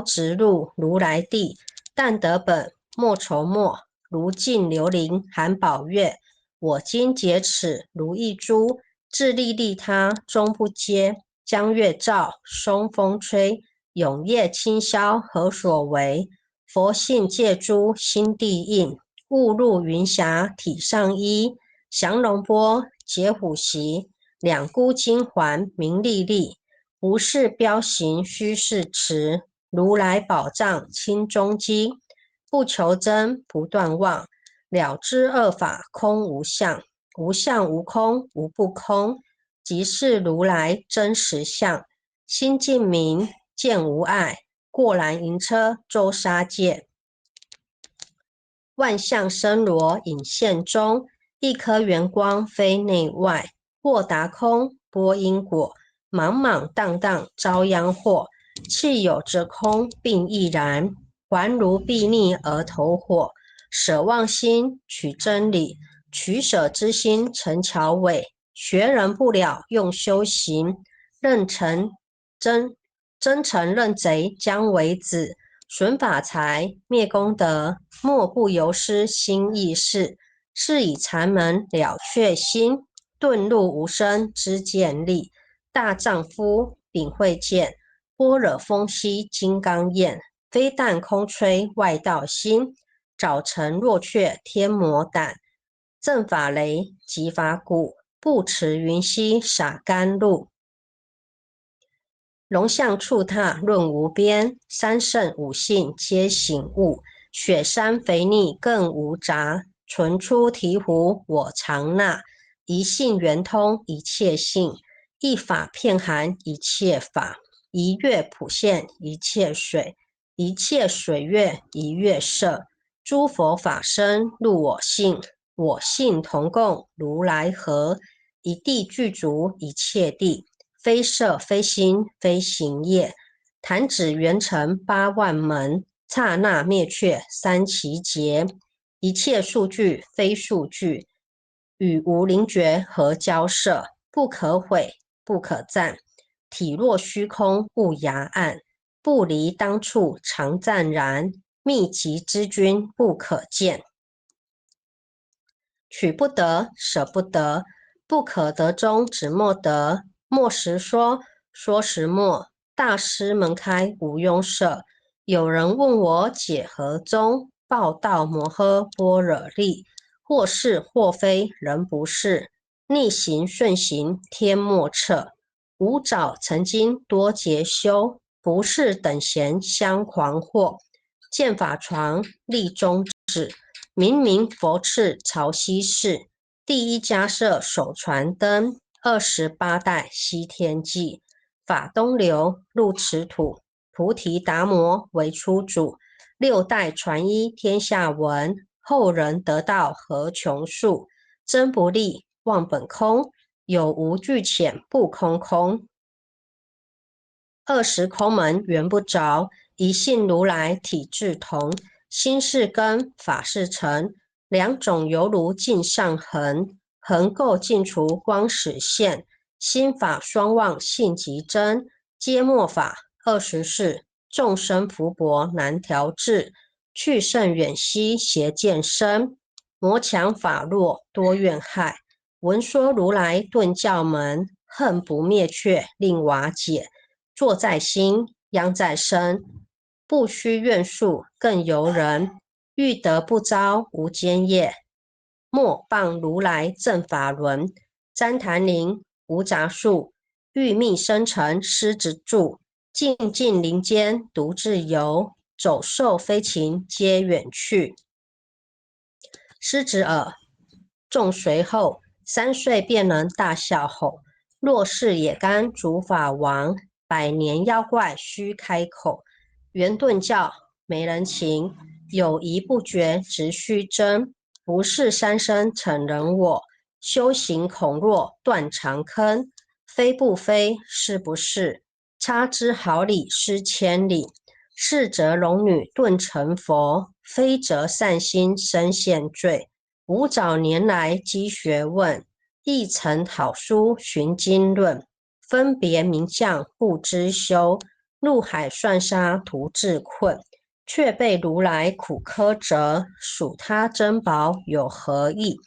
直入如来地，但得本，莫愁末。如镜流灵，含宝月。我今劫此如一珠，自利利他，终不接。江月照，松风吹，永夜清宵，何所为？佛性借诸心地应，误入云霞体上衣。降龙波，解虎袭，两孤金环明历历。不是标行须是持，如来宝藏清中基。不求真，不断妄，了知二法空无相。无相无空，无不空，即是如来真实相。心净明，见无碍，过蓝银车周沙界。万象生罗隐现中，一颗圆光非内外。或达空，波因果，莽莽荡荡遭殃祸。气有则空，并亦然。还如睥睨而投火，舍妄心，取真理。取舍之心成巧伪，学人不了用修行。真诚认贼将为子，损法财，灭功德，莫不由失心意事。是以禅门了却心，遁入无生之见力。大丈夫秉慧见，般若风息金刚焰。非但空吹外道心，早晨若却天魔胆。正法雷，即法鼓，不持云溪洒甘露。龙象触踏论无边，三圣五性皆醒悟。雪山肥腻更无杂，纯出醍醐我常纳。一性圆通一切性，一法遍含一切法。一月普现一切水，一切水月一月色。诸佛法身入我性，我性同共如来合。一地具足一切地，非色非心非行业。弹指圆成八万门，刹那灭却三奇劫。一切数据非数据，与无灵觉合交涉。不可毁，不可赞。体若虚空勿涯暗，不离当处常湛然。秘籍之君不可见。取不得，舍不得，不可得中只莫得。莫时说，说时莫。大师门开无庸涉。有人问我解何宗？报道摩诃般若力。或是或非人不是，逆行顺行天莫测。吾早曾经多劫修，不是等闲相狂惑。见法床立中指，明明佛赐潮汐室。第一迦摄手传灯，28代西天记。法东流入此土，菩提达摩为初祖。6代传一天下闻，后人得道何穷数。真不立，忘本空，有无俱浅不空空。20空门圆不着，一性如来体自同。心是根，法是尘，两种犹如镜上痕。痕垢尽除光始现，心法双旺性即真。皆末法24，众生福薄难调制。去甚远兮邪见深，魔强法弱多怨害。闻说如来顿教门，恨不灭却令瓦解。坐在心，殃在身，不须怨诉更尤人。欲得不遭无间业，莫谤如来正法轮。旃檀林无杂树，欲觅生辰狮子住。静静林间独自游，走兽飞禽皆远去。狮子耳，众随后，3岁便能大笑吼。若是也甘主法王，百年妖怪须开口。圆顿教没人情，有疑不决直须争。不是三生逞人我，修行恐若断肠坑。非不非，是不是，差之毫厘失千里。是则龙女顿成佛，非则善心身现罪。吾早年来积学问，亦曾讨书寻经论。分别名相不知修，入海算沙图自困，却被如来苦苛责，属他珍宝有何益？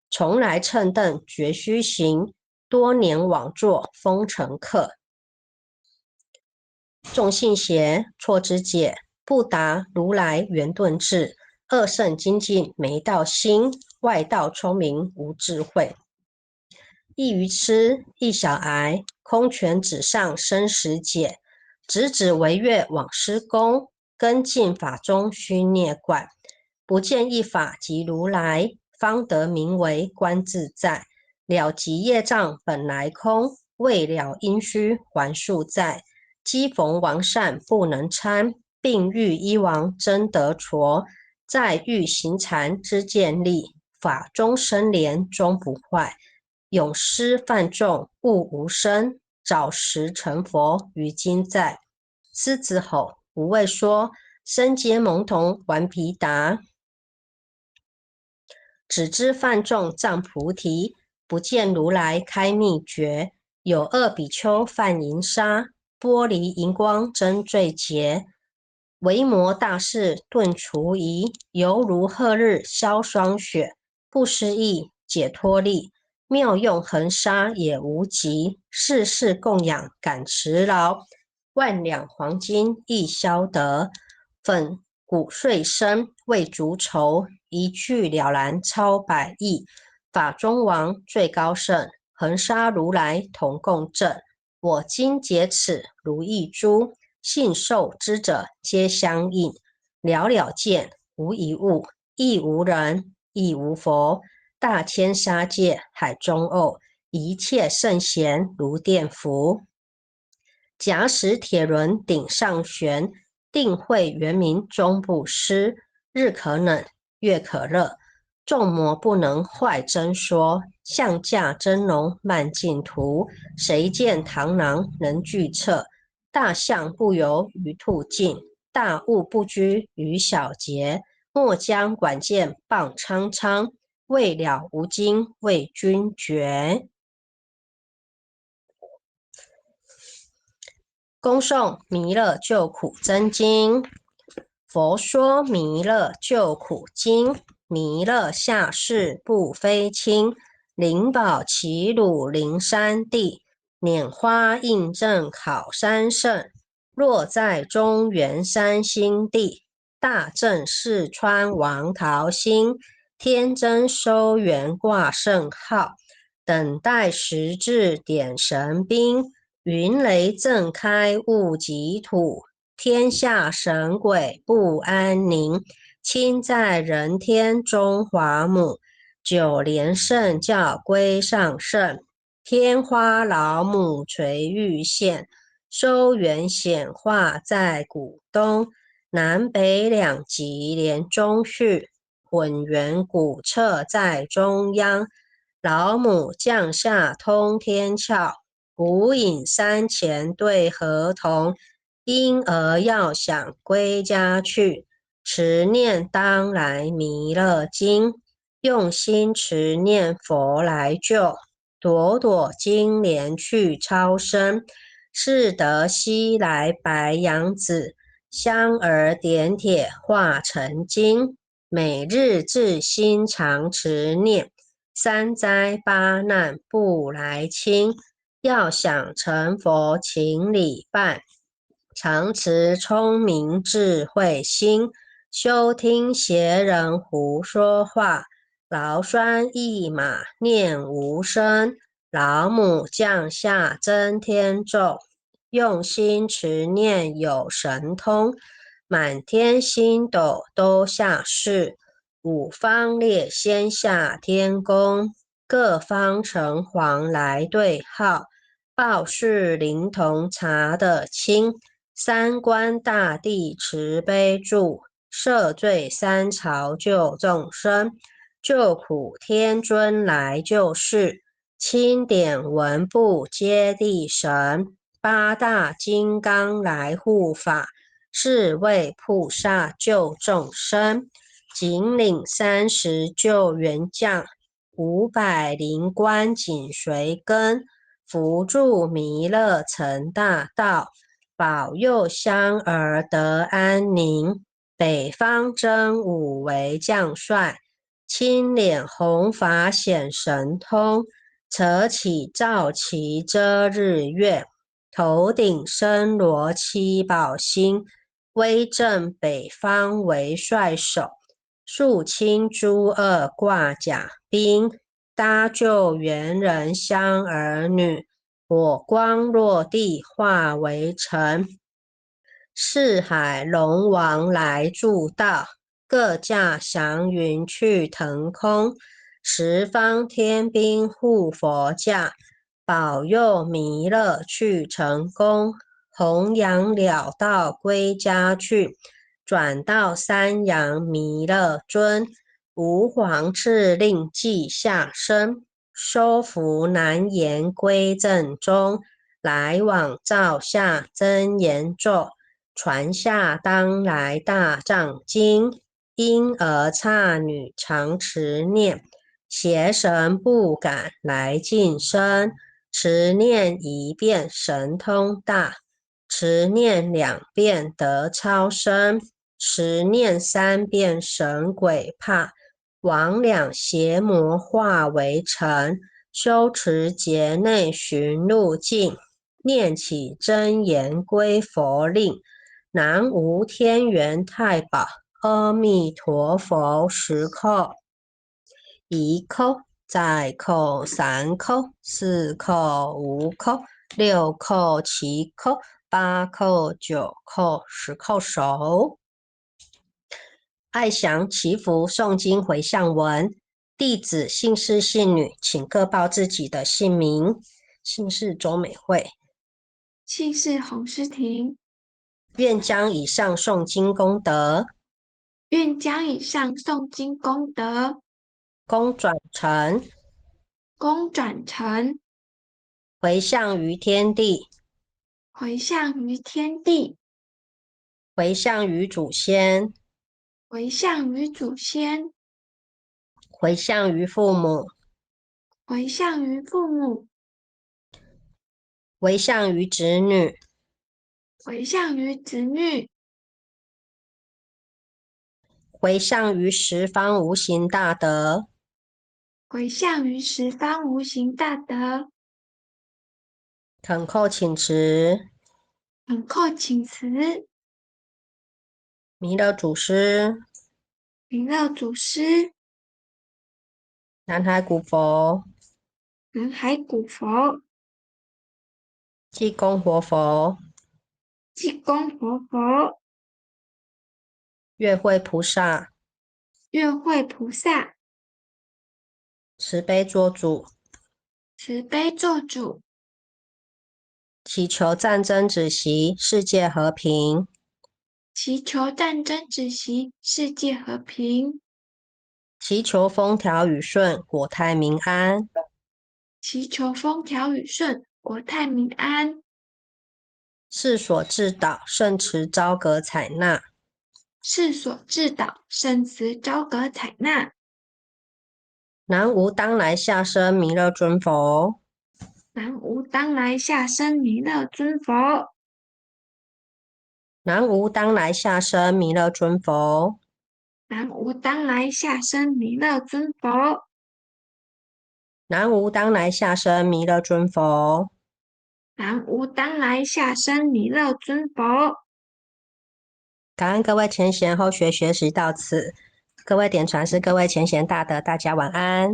从来乘凳绝须行，多年枉作风尘客。众信邪，错之解，不达如来圆顿智。二圣精进没道心，外道聪明无智慧。一愚痴，一小癌，空拳指上生死解。直指为月往施功，跟进法中须涅观。不见一法即如来，方得名为观自在。了即业障本来空，未了因须还数在。机逢王善不能参，并欲医王真得矬。在欲行禅之见力，法中生莲终不坏。永施犯众悟无生，早时成佛于今在。狮子吼，无畏说，身皆蒙童顽皮达。只知犯众藏菩提，不见如来开秘诀。有二比丘犯银沙，玻璃银光真最洁。维摩大士顿除疑，犹如赫日消霜雪。不思议解脱力，妙用恒沙也无极。世世供养感持劳，万两黄金亦消得。粉骨碎身为足筹，一去了然超百亿。法中王最高圣，恒沙如来同共振。我今解此如意珠，信受之者皆相应。了了见，无一物，亦无人，亦无佛。大千沙界海中偶，一切圣贤如电伏。假使铁轮顶上悬，定慧圆明终不失。日可冷，月可热，众魔不能坏真说。象驾真龙慢进图，谁见螳螂能拒策？大象不游于兔径，大物不拘于小节。莫将管见谤苍苍，未了无经为君绝。恭诵弥勒救苦真经。佛说弥勒救苦经，弥勒下世不非轻。灵宝齐鲁灵山地，拈花印证考三圣。若在中原三星地，大正四川王桃心。天真收圆挂圣号，等待时至点神兵。云雷震开物极土，天下神鬼不安宁。亲在人天中华母，九莲圣教归上圣。天花老母垂玉线，收圆显化在古东。南北两极连中续，混元古彻在中央。老母降下通天窍，古隐山前对河童。婴儿要想归家去，持念当来弥勒经。用心持念佛来救，朵朵金莲去超生。是得西来白羊子，香儿点铁化成金。每日至心常持念，三灾八难不来侵。要想成佛请礼拜，常持聪明智慧心。休听邪人胡说话，劳酸一马念无声。老母降下真天咒，用心持念有神通。满天星斗都下世，五方列仙下天宫。各方城隍来对号，报事灵童查得清。三官大帝慈悲助，赦罪三朝救众生。救苦天尊来救世，钦点文部接地神。八大金刚来护法，是为菩萨救众生。紧领30救援将，500灵官紧随跟。扶助弥勒成大道，保佑乡儿得安宁。北方真武为将帅，青脸红发显神通。扯起皂旗遮日月，头顶身罗七宝星。威震北方为帅首，肃清诸恶挂甲兵。搭救猿人乡儿女，火光落地化为尘。四海龙王来助道，各驾祥云去腾空。十方天兵护佛驾，保佑弥勒去成功。弘扬了道归家去，转到三阳弥勒尊。吾皇敕令记下生，收服难言归正中。来往照下真言咒，传下当来大藏经。婴儿刹女常持念，邪神不敢来近身。持念一遍神通大，持念两遍得超生，持念三遍神鬼怕。魍魉邪魔化为尘，修持劫内寻路径。念起真言归佛令，南无天元太保，阿弥陀佛。十叩，一叩，再叩，三叩，四叩，五叩，六叩，七叩，八叩，九叩，十叩首。爱祥祈福诵经回向文，弟子姓氏姓女，请各报自己的姓名。姓氏周美惠。姓氏洪诗婷。愿将以上诵经功德，愿将以上诵经功德，功转成，功转成，回向于天地，回向于天地，回向于祖先，回向于祖先，回向于父母，回向于父母，回向于子女，回向于子女，回向于十方无形大德。回向于十方无形大德。恳叩请辞，恳叩请辞，弥勒祖师，弥勒祖师，南海古佛，南海古佛，济公活佛，济公活佛，月慧菩萨，月慧菩萨，慈悲做主，慈悲做主，祈求战争止息，世界和平。祈求战争止息，世界和平。祈求风调雨顺，国泰民安。祈求风调雨顺，国泰民安。世所至导，圣慈昭格采纳。世所至导，圣慈昭格采纳。南无当来下生弥勒尊佛。南无当来下生弥勒尊佛。南无当来下生弥勒尊佛。南无当来下生弥勒尊佛。南无当来下生弥勒尊佛。南无当来下生弥勒尊佛。感恩各位前贤后学学习到此，各位点传是各位前贤大德，大家晚安。